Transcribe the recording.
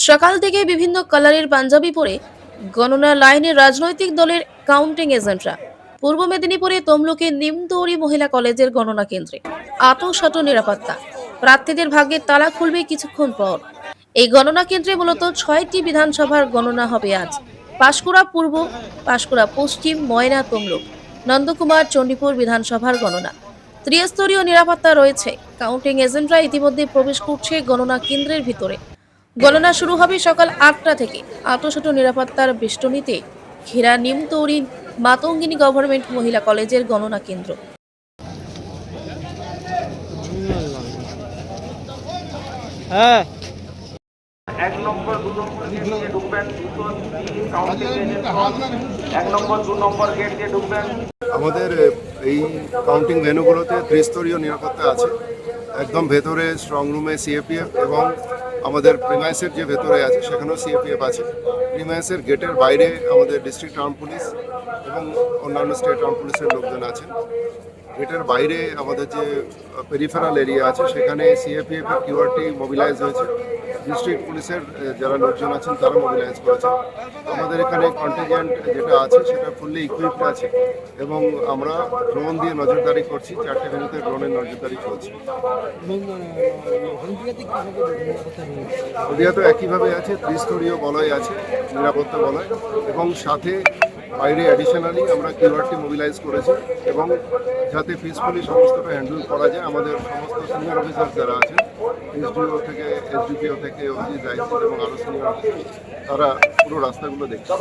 সকাল থেকে বিভিন্ন কালারের পাঞ্জাবি পরে গণনা লাইনে রাজনৈতিক দলের কাউন্টিং এজেন্টরা পূর্ব মেদিনীপুরে তমলুকের নিমতৌড়ি মহিলা কলেজের গণনা কেন্দ্রে আঁটো নিরাপত্তা। প্রার্থীদের ভাগ্যের তালা খুলবে কিছুক্ষণ পর। এই গণনা কেন্দ্রে মূলত 6টি বিধানসভার গণনা হবে আজ। পাঁশকুড়া পূর্ব, পাঁশকুড়া পশ্চিম, ময়না, তমলুক, নন্দকুমার, চণ্ডীপুর বিধানসভার গণনা। ত্রিস্তরীয় নিরাপত্তা রয়েছে। কাউন্টিং এজেন্টরা ইতিমধ্যে প্রবেশ করছে গণনা কেন্দ্রের ভিতরে। গণনা শুরু হবে সকাল 8টা থেকে। আঁটো নিরাপত্তার বেষ্টনীতে ঘেরা নিমতৌড়ি মাতঙ্গিনী গভর্নমেন্ট মহিলা কলেজের গণনা কেন্দ্র। হ্যাঁ, 1 নম্বর 2 নম্বর গেট দিয়ে ঢুকবেন, 2 3 কাউন্টিং এজেন্ট 1 নম্বর 2 নম্বর গেট দিয়ে ঢুকবেন। আমাদের এই কাউন্টিং ভেন্যুগুলোতে ত্রিস্তরীয় নিরাপত্তা আছে। একদম ভেতরে স্ট্রং রুমে সিএপিএফ এবং আমাদের প্রিমাইসের যে ভেতরে আছে সেখানেও সিএপিএফ আছে। প্রিমাইসের গেটের বাইরে আমাদের ডিস্ট্রিক্ট আর্ম পুলিশ এবং অন্যান্য স্টেট আর্ম পুলিশের লোকজন আছেন। গেটের বাইরে আমাদের যে পেরিফেরাল এরিয়া আছে সেখানে সিএপিএফ এর কিউআরটি মোবিলাইজ হয়েছে। ডিস্ট্রিক্ট পুলিশের যারা লোকজন আছেন তারা মোবিলাইজ করেছে। আমাদের এখানে কন্টিনজেন্ট যেটা আছে সেটা ফুললি ইকুইপড আছে এবং আমরা ড্রোন দিয়ে নজরদারি করছি। 4টে ভেন্যুতে ড্রোনের নজরদারি চলছে। নদিয়া তো একইভাবে আছে, ত্রিস্তরীয় বলয় আছে, নিরাপত্তা বলয়, এবং সাথে বাইরে অ্যাডিশনালি আমরা কিউআরটি মোবিলাইজ করেছি এবং যাতে পিসফুলি সমস্তটা হ্যান্ডেল করা যায় আমাদের সমস্ত সিনিয়র অফিসার যারা আছেন, এসডিও থেকে এসডিপিও থেকে অফিস আইসি এবং আরও সিনিয়র অফিসার, তারা পুরো রাস্তাগুলো দেখছে।